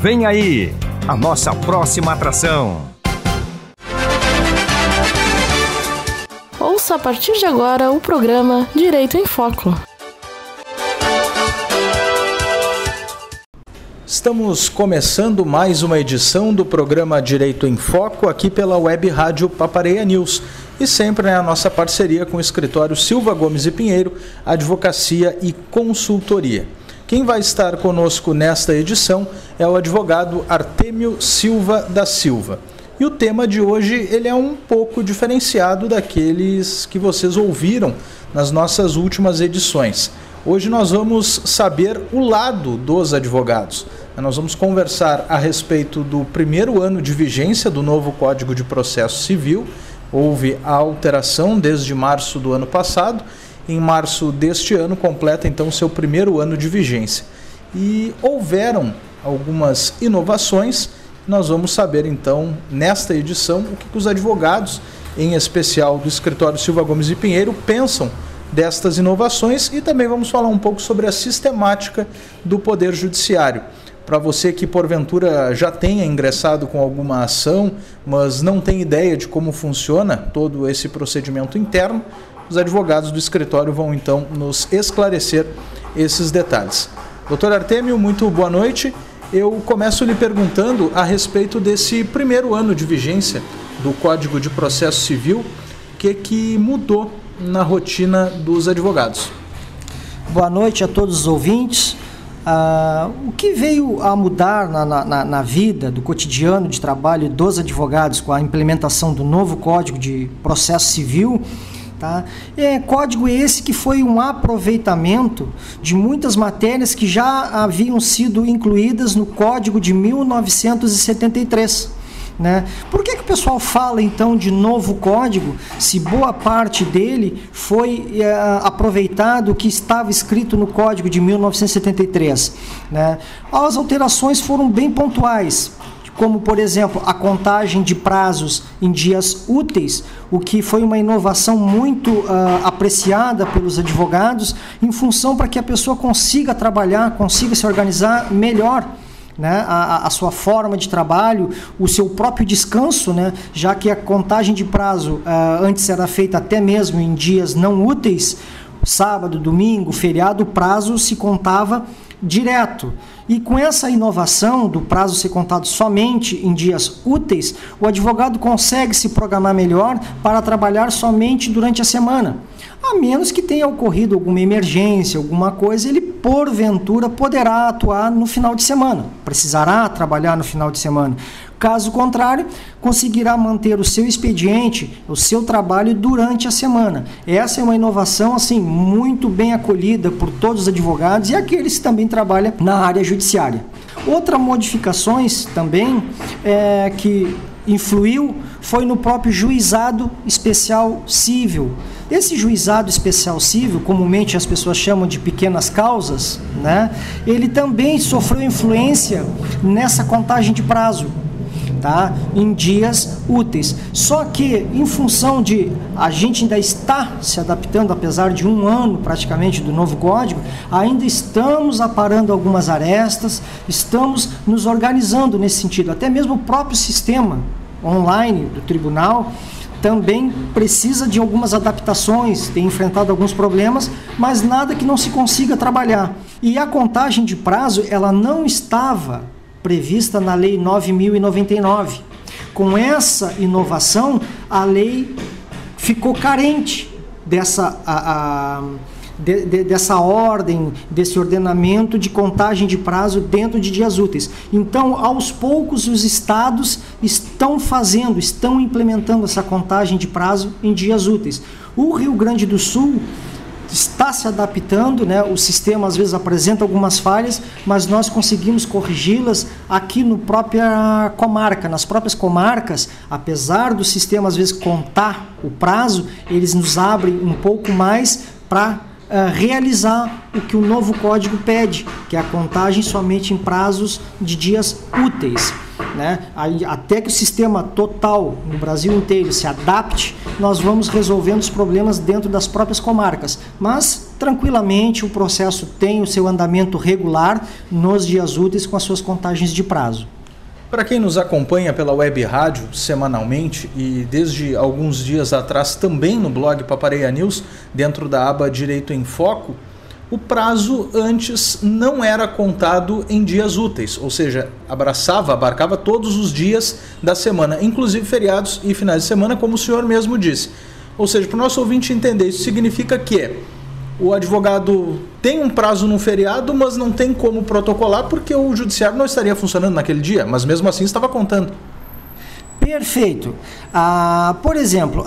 Vem aí, a nossa próxima atração. Ouça a partir de agora o programa Direito em Foco. Estamos começando mais uma edição do programa Direito em Foco aqui pela Web Rádio Papareia News e sempre a nossa parceria com o escritório Silva Gomes e Pinheiro, Advocacia e Consultoria. Quem vai estar conosco nesta edição é o advogado Artêmio Silva da Silva. E o tema de hoje ele é um pouco diferenciado daqueles que vocês ouviram nas nossas últimas edições. Hoje nós vamos saber o lado dos advogados. Nós vamos conversar a respeito do primeiro ano de vigência do novo Código de Processo Civil. Houve a alteração desde março do ano passado. Em março deste ano completa então seu primeiro ano de vigência. E houveram algumas inovações. Nós vamos saber então nesta edição o que os advogados, em especial do escritório Silva Gomes e Pinheiro, pensam destas inovações e também vamos falar um pouco sobre a sistemática do Poder Judiciário. Para você que porventura já tenha ingressado com alguma ação, mas não tem ideia de como funciona todo esse procedimento interno, os advogados do escritório vão então nos esclarecer esses detalhes. Doutor Artêmio, muito boa noite. Eu começo lhe perguntando a respeito desse primeiro ano de vigência do Código de Processo Civil, o que mudou na rotina dos advogados. Boa noite a todos os ouvintes. O que veio a mudar na vida, do cotidiano de trabalho dos advogados com a implementação do novo Código de Processo Civil, tá? Código esse que foi um aproveitamento de muitas matérias que já haviam sido incluídas no Código de 1973. Né? Por que o pessoal fala então de novo código, se boa parte dele foi aproveitado o que estava escrito no Código de 1973? Né? As alterações foram bem pontuais, como, por exemplo, a contagem de prazos em dias úteis, o que foi uma inovação muito apreciada pelos advogados, em função para que a pessoa consiga trabalhar, consiga se organizar melhor, né, a sua forma de trabalho, o seu próprio descanso, né, já que a contagem de prazo antes era feita até mesmo em dias não úteis, sábado, domingo, feriado, o prazo se contava direto. E com essa inovação do prazo ser contado somente em dias úteis, o advogado consegue se programar melhor para trabalhar somente durante a semana. A menos que tenha ocorrido alguma emergência, alguma coisa, ele porventura poderá atuar no final de semana, precisará trabalhar no final de semana. Caso contrário, conseguirá manter o seu expediente, o seu trabalho durante a semana. Essa é uma inovação assim, muito bem acolhida por todos os advogados e aqueles que também trabalham na área judiciária. Outras modificações também que influiu foi no próprio juizado especial civil. Esse juizado especial civil, comumente as pessoas chamam de pequenas causas, né? Ele também sofreu influência nessa contagem de prazo, tá? Em dias úteis. Só que, em função de a gente ainda está se adaptando, apesar de um ano praticamente do novo código, ainda estamos aparando algumas arestas, estamos nos organizando nesse sentido. Até mesmo o próprio sistema online do tribunal também precisa de algumas adaptações, tem enfrentado alguns problemas, mas nada que não se consiga trabalhar. E a contagem de prazo, ela não estava prevista na Lei 9.099. Com essa inovação, a lei ficou carente dessa ordem, desse ordenamento de contagem de prazo dentro de dias úteis. Então, aos poucos, os estados estão implementando essa contagem de prazo em dias úteis. O Rio Grande do Sul está se adaptando, né? O sistema às vezes apresenta algumas falhas, mas nós conseguimos corrigi-las aqui no própria comarca. Nas próprias comarcas, apesar do sistema às vezes contar o prazo, eles nos abrem um pouco mais para realizar o que o novo código pede, que é a contagem somente em prazos de dias úteis, né? Aí, até que o sistema total no Brasil inteiro se adapte, nós vamos resolvendo os problemas dentro das próprias comarcas, mas tranquilamente o processo tem o seu andamento regular nos dias úteis com as suas contagens de prazo. Para quem nos acompanha pela web rádio semanalmente e desde alguns dias atrás também no blog Papareia News, dentro da aba Direito em Foco, o prazo antes não era contado em dias úteis, ou seja, abarcava todos os dias da semana, inclusive feriados e finais de semana, como o senhor mesmo disse. Ou seja, para o nosso ouvinte entender, isso significa que o advogado tem um prazo no feriado, mas não tem como protocolar porque o judiciário não estaria funcionando naquele dia, mas mesmo assim estava contando. Perfeito. Por exemplo,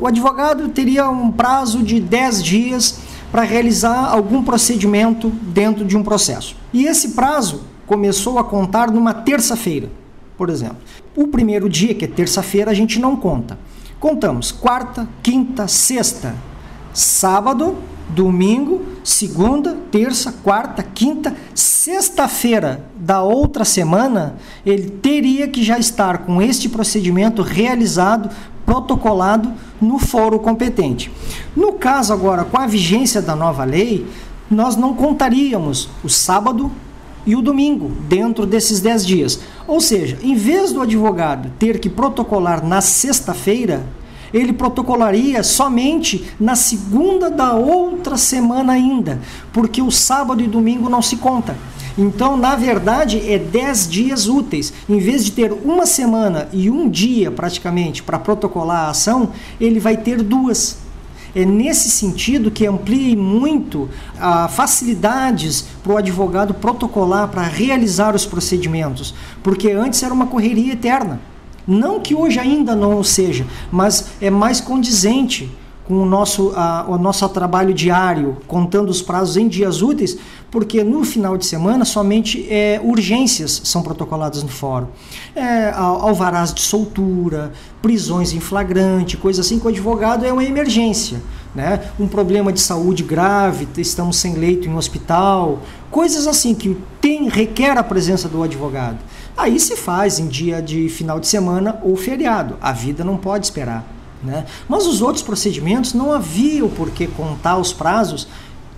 o advogado teria um prazo de 10 dias para realizar algum procedimento dentro de um processo. E esse prazo começou a contar numa terça-feira, por exemplo. O primeiro dia, que é terça-feira, a gente não conta. Contamos quarta, quinta, sexta, sábado, domingo, segunda, terça, quarta, quinta, sexta-feira da outra semana, ele teria que já estar com este procedimento realizado, protocolado no fórum competente. No caso agora, com a vigência da nova lei, nós não contaríamos o sábado e o domingo dentro desses 10 dias. Ou seja, em vez do advogado ter que protocolar na sexta-feira, ele protocolaria somente na segunda da outra semana ainda, porque o sábado e domingo não se conta. Então, na verdade, é 10 dias úteis. Em vez de ter uma semana e um dia, praticamente, para protocolar a ação, ele vai ter 2. É nesse sentido que amplia muito facilidades para o advogado protocolar, para realizar os procedimentos, porque antes era uma correria eterna. Não que hoje ainda não o seja, mas é mais condizente com o nosso trabalho diário, contando os prazos em dias úteis, porque no final de semana somente urgências são protocoladas no fórum. Alvarás de soltura, prisões em flagrante, coisa assim, que o advogado é uma emergência, né? Um problema de saúde grave, estamos sem leito em hospital, coisas assim que requer a presença do advogado. Aí se faz em dia de final de semana ou feriado, a vida não pode esperar, né? Mas os outros procedimentos não havia o porquê contar os prazos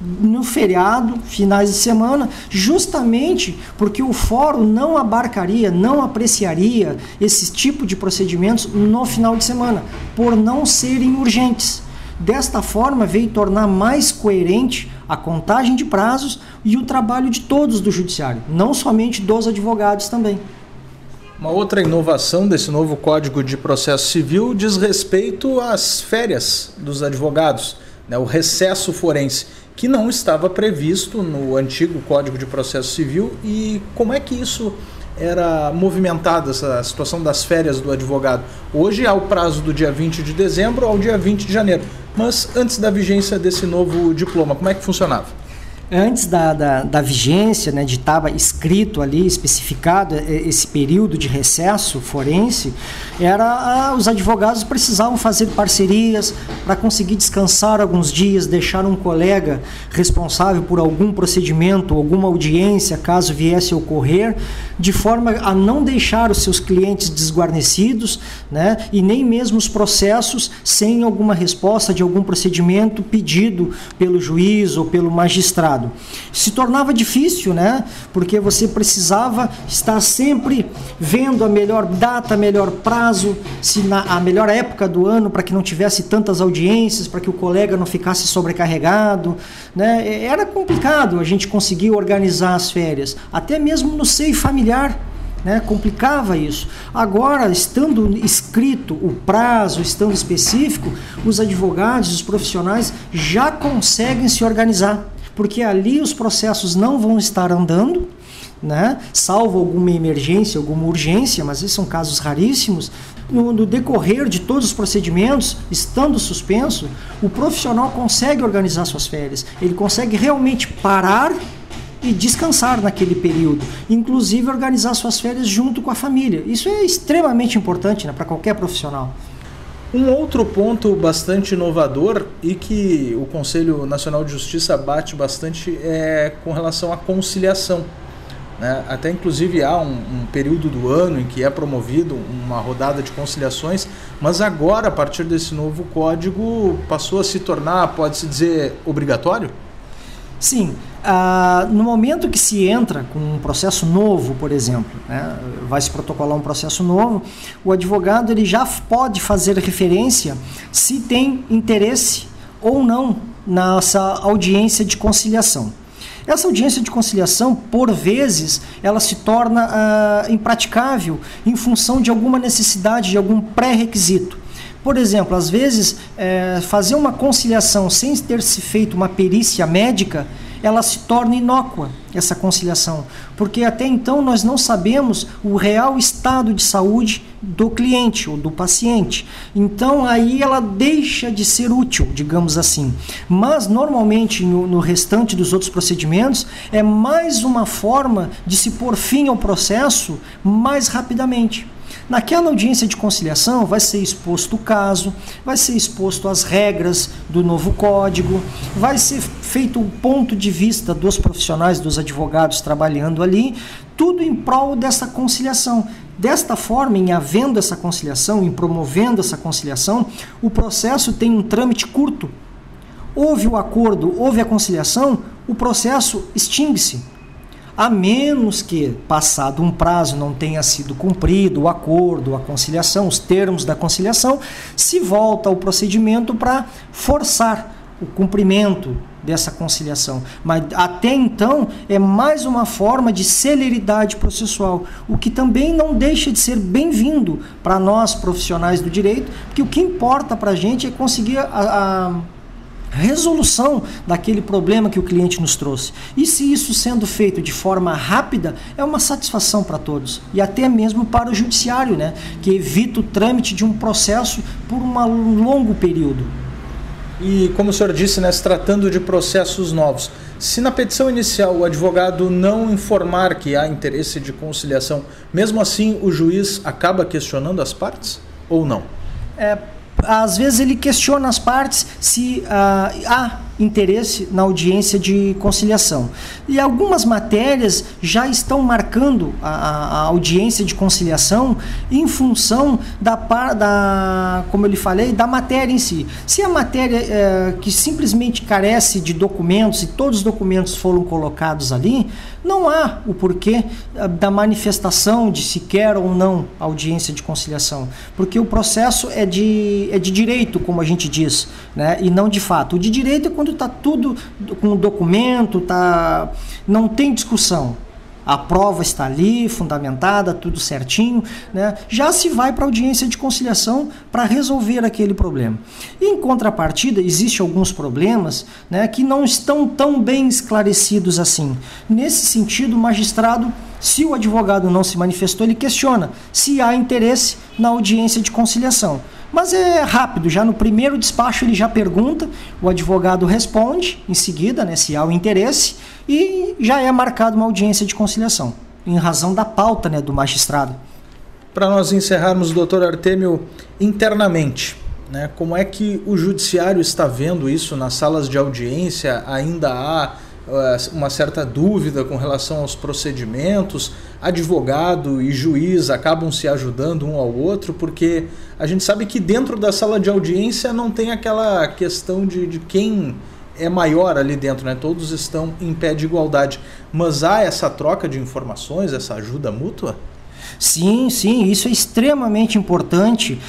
no feriado, finais de semana, justamente porque o fórum não abarcaria, não apreciaria esse tipo de procedimentos no final de semana, por não serem urgentes. Desta forma, veio tornar mais coerente a contagem de prazos e o trabalho de todos do judiciário, não somente dos advogados também. Uma outra inovação desse novo Código de Processo Civil diz respeito às férias dos advogados, né, o recesso forense, que não estava previsto no antigo Código de Processo Civil. E como é que isso era movimentada, essa situação das férias do advogado? Hoje há o prazo do dia 20 de dezembro ao dia 20 de janeiro, mas antes da vigência desse novo diploma, como é que funcionava? Antes da vigência, né, de estar escrito ali, especificado esse período de recesso forense, os advogados precisavam fazer parcerias para conseguir descansar alguns dias, deixar um colega responsável por algum procedimento, alguma audiência, caso viesse a ocorrer, de forma a não deixar os seus clientes desguarnecidos, né, e nem mesmo os processos sem alguma resposta de algum procedimento pedido pelo juiz ou pelo magistrado. Se tornava difícil, né? Porque você precisava estar sempre vendo a melhor data, melhor prazo, a melhor época do ano, para que não tivesse tantas audiências, para que o colega não ficasse sobrecarregado, né? Era complicado a gente conseguir organizar as férias, até mesmo no seio familiar, né? Complicava isso. Agora, estando escrito o prazo, estando específico, os advogados, os profissionais já conseguem se organizar, porque ali os processos não vão estar andando, né? Salvo alguma emergência, alguma urgência, mas esses são casos raríssimos. No decorrer de todos os procedimentos, estando suspenso, o profissional consegue organizar suas férias, ele consegue realmente parar e descansar naquele período, inclusive organizar suas férias junto com a família. Isso é extremamente importante, né, para qualquer profissional. Um outro ponto bastante inovador e que o Conselho Nacional de Justiça bate bastante é com relação à conciliação. né? Até inclusive há um período do ano em que é promovido uma rodada de conciliações, mas agora, a partir desse novo código, passou a se tornar, pode-se dizer, obrigatório? Sim. No momento que se entra com um processo novo, por exemplo, né, vai se protocolar um processo novo, o advogado ele já pode fazer referência se tem interesse ou não nessa audiência de conciliação. Essa audiência de conciliação, por vezes, ela se torna impraticável em função de alguma necessidade, de algum pré-requisito. Por exemplo, às vezes, fazer uma conciliação sem ter se feito uma perícia médica, ela se torna inócua, essa conciliação, porque até então nós não sabemos o real estado de saúde do cliente ou do paciente. Então aí ela deixa de ser útil, digamos assim. Mas normalmente no restante dos outros procedimentos é mais uma forma de se pôr fim ao processo mais rapidamente. Naquela audiência de conciliação vai ser exposto o caso, vai ser exposto as regras do novo código, vai ser feito o ponto de vista dos profissionais, dos advogados trabalhando ali, tudo em prol dessa conciliação. Desta forma, em havendo essa conciliação, em promovendo essa conciliação, o processo tem um trâmite curto. Houve o acordo, houve a conciliação, o processo extingue-se. A menos que, passado um prazo, não tenha sido cumprido o acordo, a conciliação, os termos da conciliação, se volta ao procedimento para forçar o cumprimento dessa conciliação. Mas até então é mais uma forma de celeridade processual, o que também não deixa de ser bem-vindo para nós profissionais do direito, porque o que importa para a gente é conseguir a resolução daquele problema que o cliente nos trouxe. E se isso sendo feito de forma rápida, é uma satisfação para todos. E até mesmo para o judiciário, né? Que evita o trâmite de um processo por um longo período. E como o senhor disse, né, se tratando de processos novos, se na petição inicial o advogado não informar que há interesse de conciliação, mesmo assim o juiz acaba questionando as partes ou não? Às vezes ele questiona as partes se há interesse na audiência de conciliação. E algumas matérias já estão marcando a audiência de conciliação em função como eu lhe falei, da matéria em si. Se a matéria que simplesmente carece de documentos e todos os documentos foram colocados ali, não há o porquê da manifestação de se quer ou não audiência de conciliação, porque o processo é de direito, como a gente diz, né? E não de fato. O de direito é quando está tudo com o documento, não tem discussão. A prova está ali, fundamentada, tudo certinho, né? Já se vai para a audiência de conciliação para resolver aquele problema. E, em contrapartida, existem alguns problemas, né, que não estão tão bem esclarecidos assim. Nesse sentido, o magistrado, se o advogado não se manifestou, ele questiona se há interesse na audiência de conciliação. Mas é rápido, já no primeiro despacho ele já pergunta, o advogado responde em seguida, né, se há o interesse, e já é marcada uma audiência de conciliação, em razão da pauta, né, do magistrado. Para nós encerrarmos, doutor Artêmio, internamente, né, como é que o judiciário está vendo isso nas salas de audiência? Ainda há uma certa dúvida com relação aos procedimentos? Advogado e juiz acabam se ajudando um ao outro, porque a gente sabe que dentro da sala de audiência não tem aquela questão de quem é maior ali dentro, né? Todos estão em pé de igualdade, mas há essa troca de informações, essa ajuda mútua? Sim, isso é extremamente importante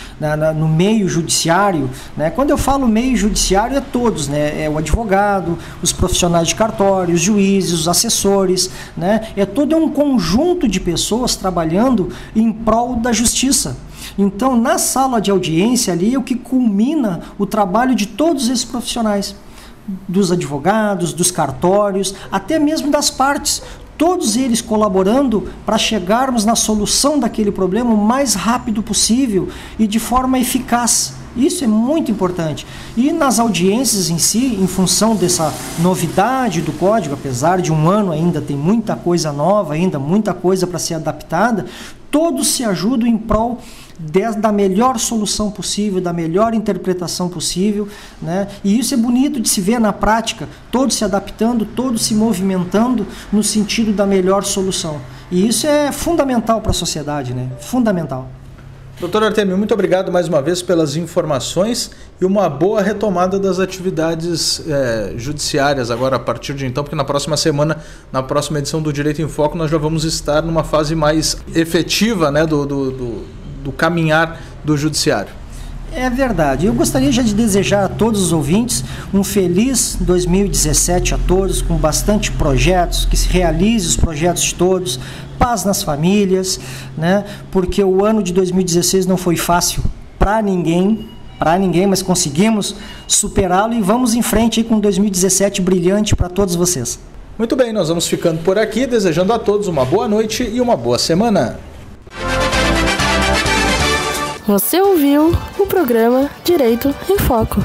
no meio judiciário, né? Quando eu falo meio judiciário, é todos, né? É o advogado, os profissionais de cartório, os juízes, os assessores, né? É todo um conjunto de pessoas trabalhando em prol da justiça. Então, na sala de audiência ali é o que culmina o trabalho de todos esses profissionais, dos advogados, dos cartórios, até mesmo das partes. Todos eles colaborando para chegarmos na solução daquele problema o mais rápido possível e de forma eficaz Isso é muito importante. E nas audiências em si, em função dessa novidade do código, apesar de um ano ainda tem muita coisa nova, ainda muita coisa para ser adaptada, todos se ajudam em prol da melhor solução possível, da melhor interpretação possível, né? E isso é bonito de se ver na prática, todos se adaptando, todos se movimentando no sentido da melhor solução. E isso é fundamental para a sociedade, né? Fundamental. Doutor Artemio, muito obrigado mais uma vez pelas informações e uma boa retomada das atividades judiciárias agora a partir de então, porque na próxima semana, na próxima edição do Direito em Foco, nós já vamos estar numa fase mais efetiva, né, do caminhar do judiciário. É verdade. Eu gostaria já de desejar a todos os ouvintes um feliz 2017 a todos, com bastante projetos, que se realize os projetos de todos, paz nas famílias, né? Porque o ano de 2016 não foi fácil para ninguém, mas conseguimos superá-lo e vamos em frente aí com 2017 brilhante para todos vocês. Muito bem, nós vamos ficando por aqui, desejando a todos uma boa noite e uma boa semana. Você ouviu o programa Direito em Foco.